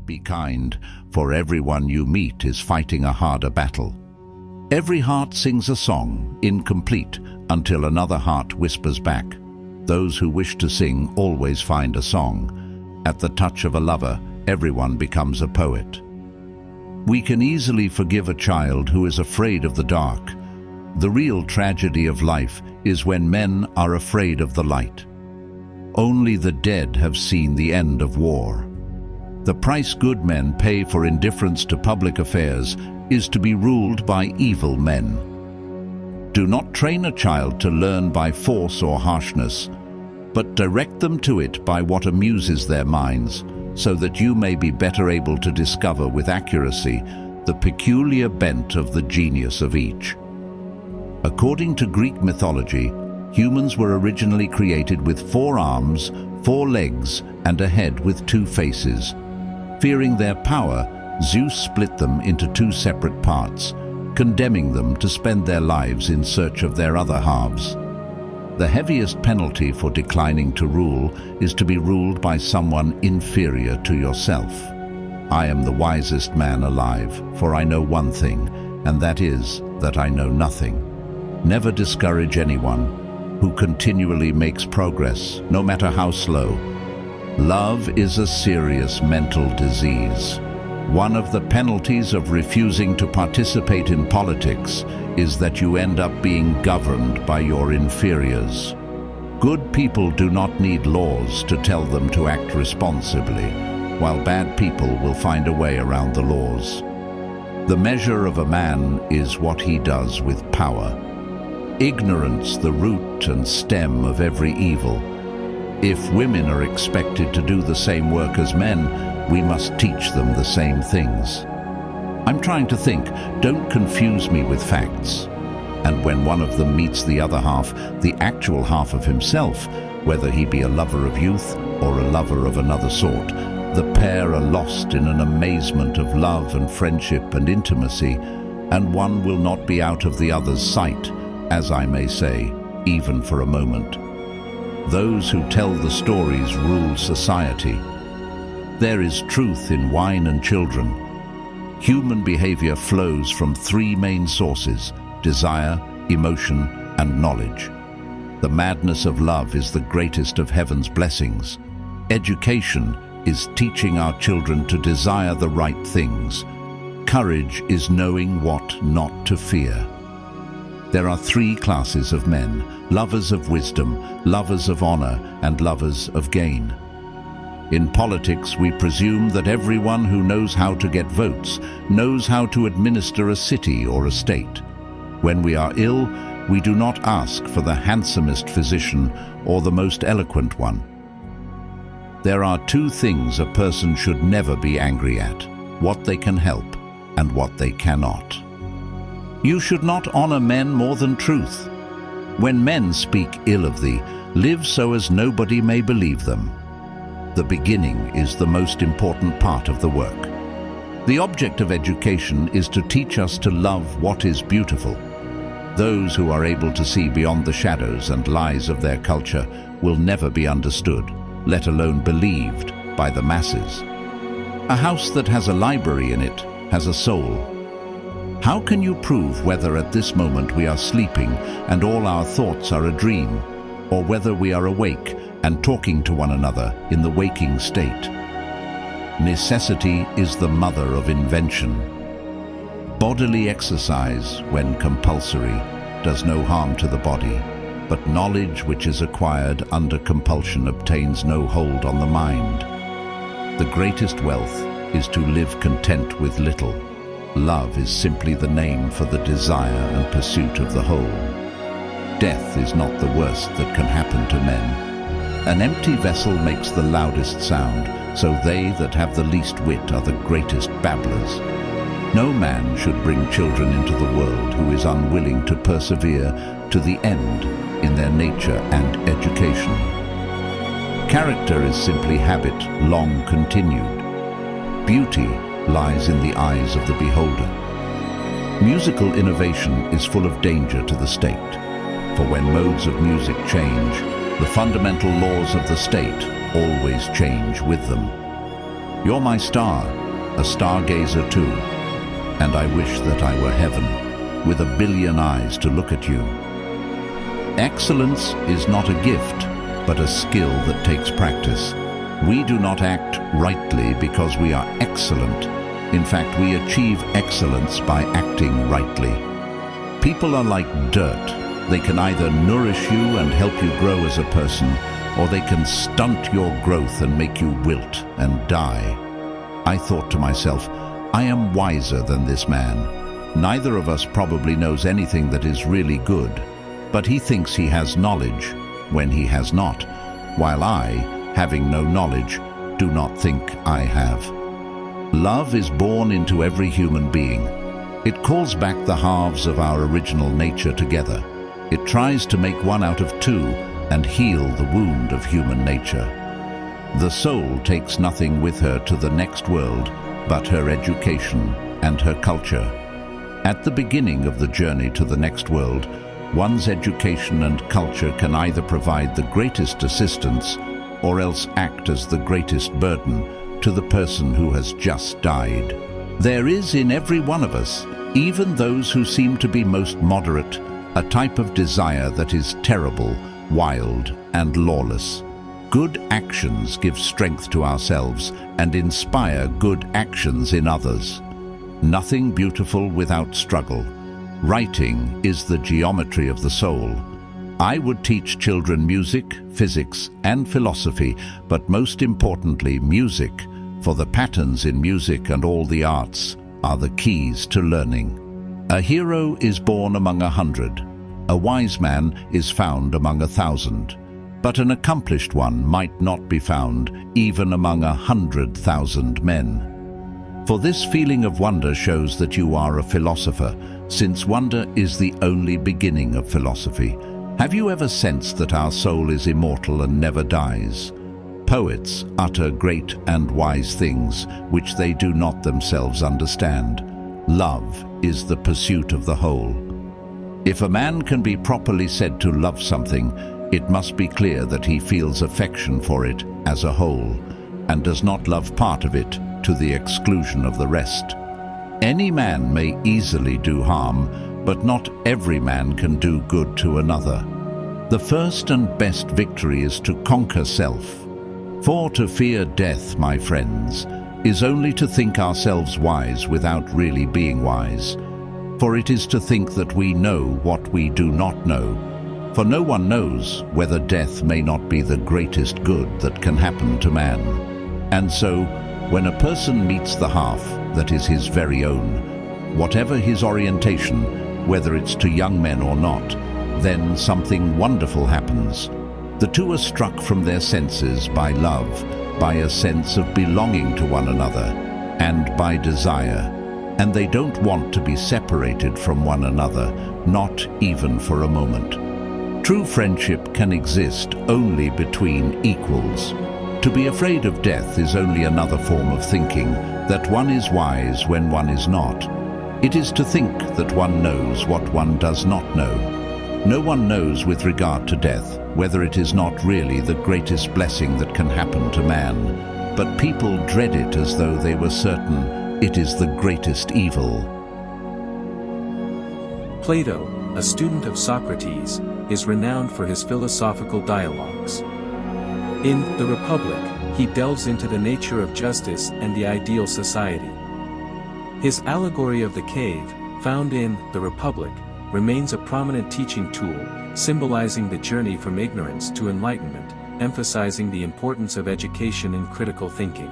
Be kind, for everyone you meet is fighting a harder battle. Every heart sings a song, incomplete, until another heart whispers back. Those who wish to sing always find a song. At the touch of a lover, everyone becomes a poet. We can easily forgive a child who is afraid of the dark. The real tragedy of life is when men are afraid of the light. Only the dead have seen the end of war. The price good men pay for indifference to public affairs is to be ruled by evil men. Do not train a child to learn by force or harshness, but direct them to it by what amuses their minds, so that you may be better able to discover with accuracy the peculiar bent of the genius of each. According to Greek mythology, humans were originally created with 4 arms, 4 legs, and a head with 2 faces. Fearing their power, Zeus split them into 2 separate parts, condemning them to spend their lives in search of their other halves. The heaviest penalty for declining to rule is to be ruled by someone inferior to yourself. I am the wisest man alive, for I know one thing, and that is that I know nothing. Never discourage anyone who continually makes progress, no matter how slow. Love is a serious mental disease. One of the penalties of refusing to participate in politics is that you end up being governed by your inferiors. Good people do not need laws to tell them to act responsibly, while bad people will find a way around the laws. The measure of a man is what he does with power. Ignorance, the root and stem of every evil. If women are expected to do the same work as men, we must teach them the same things. I'm trying to think, don't confuse me with facts. And when one of them meets the other half, the actual half of himself, whether he be a lover of youth or a lover of another sort, the pair are lost in an amazement of love and friendship and intimacy, and one will not be out of the other's sight, as I may say, even for a moment. Those who tell the stories rule society. There is truth in wine and children. Human behavior flows from 3 main sources: desire, emotion, and knowledge. The madness of love is the greatest of heaven's blessings. Education is teaching our children to desire the right things. Courage is knowing what not to fear. There are 3 classes of men: lovers of wisdom, lovers of honor, and lovers of gain. In politics, we presume that everyone who knows how to get votes knows how to administer a city or a state. When we are ill, we do not ask for the handsomest physician or the most eloquent one. There are 2 things a person should never be angry at: what they can help and what they cannot. You should not honor men more than truth. When men speak ill of thee, live so as nobody may believe them. The beginning is the most important part of the work. The object of education is to teach us to love what is beautiful. Those who are able to see beyond the shadows and lies of their culture will never be understood, let alone believed, by the masses. A house that has a library in it has a soul. How can you prove whether at this moment we are sleeping and all our thoughts are a dream, or whether we are awake and talking to one another in the waking state? Necessity is the mother of invention. Bodily exercise, when compulsory, does no harm to the body, but knowledge which is acquired under compulsion obtains no hold on the mind. The greatest wealth is to live content with little. Love is simply the name for the desire and pursuit of the whole. Death is not the worst that can happen to men. An empty vessel makes the loudest sound, so they that have the least wit are the greatest babblers. No man should bring children into the world who is unwilling to persevere to the end in their nature and education. Character is simply habit, long continued. Beauty lies in the eyes of the beholder. Musical innovation is full of danger to the state, for when modes of music change, the fundamental laws of the state always change with them. You're my star, a stargazer too, and I wish that I were heaven, with a billion eyes to look at you. Excellence is not a gift, but a skill that takes practice. We do not act rightly because we are excellent. In fact, we achieve excellence by acting rightly. People are like dirt. They can either nourish you and help you grow as a person, or they can stunt your growth and make you wilt and die. I thought to myself, I am wiser than this man. Neither of us probably knows anything that is really good, but he thinks he has knowledge when he has not, while I, having no knowledge, do not think I have. Love is born into every human being. It calls back the halves of our original nature together. It tries to make one out of two and heal the wound of human nature. The soul takes nothing with her to the next world but her education and her culture. At the beginning of the journey to the next world, one's education and culture can either provide the greatest assistance or else act as the greatest burden to the person who has just died. There is in every one of us, even those who seem to be most moderate, a type of desire that is terrible, wild, and lawless. Good actions give strength to ourselves and inspire good actions in others. Nothing beautiful without struggle. Writing is the geometry of the soul. I would teach children music, physics, and philosophy, but most importantly music, for the patterns in music and all the arts are the keys to learning. A hero is born among 100. A wise man is found among 1,000. But an accomplished one might not be found even among 100,000 men. For this feeling of wonder shows that you are a philosopher, since wonder is the only beginning of philosophy. Have you ever sensed that our soul is immortal and never dies? Poets utter great and wise things which they do not themselves understand. Love is the pursuit of the whole. If a man can be properly said to love something, it must be clear that he feels affection for it as a whole, and does not love part of it to the exclusion of the rest. Any man may easily do harm, but not every man can do good to another. The first and best victory is to conquer self. For to fear death, my friends, is only to think ourselves wise without really being wise. For it is to think that we know what we do not know. For no one knows whether death may not be the greatest good that can happen to man. And so, when a person meets the half that is his very own, whatever his orientation, whether it's to young men or not, then something wonderful happens. The two are struck from their senses by love, by a sense of belonging to one another, and by desire, and they don't want to be separated from one another, not even for a moment. True friendship can exist only between equals. To be afraid of death is only another form of thinking that one is wise when one is not. It is to think that one knows what one does not know. No one knows with regard to death whether it is not really the greatest blessing that can happen to man, but people dread it as though they were certain it is the greatest evil. Plato, a student of Socrates, is renowned for his philosophical dialogues. In The Republic, he delves into the nature of justice and the ideal society. His allegory of the cave, found in The Republic, remains a prominent teaching tool, symbolizing the journey from ignorance to enlightenment, emphasizing the importance of education and critical thinking.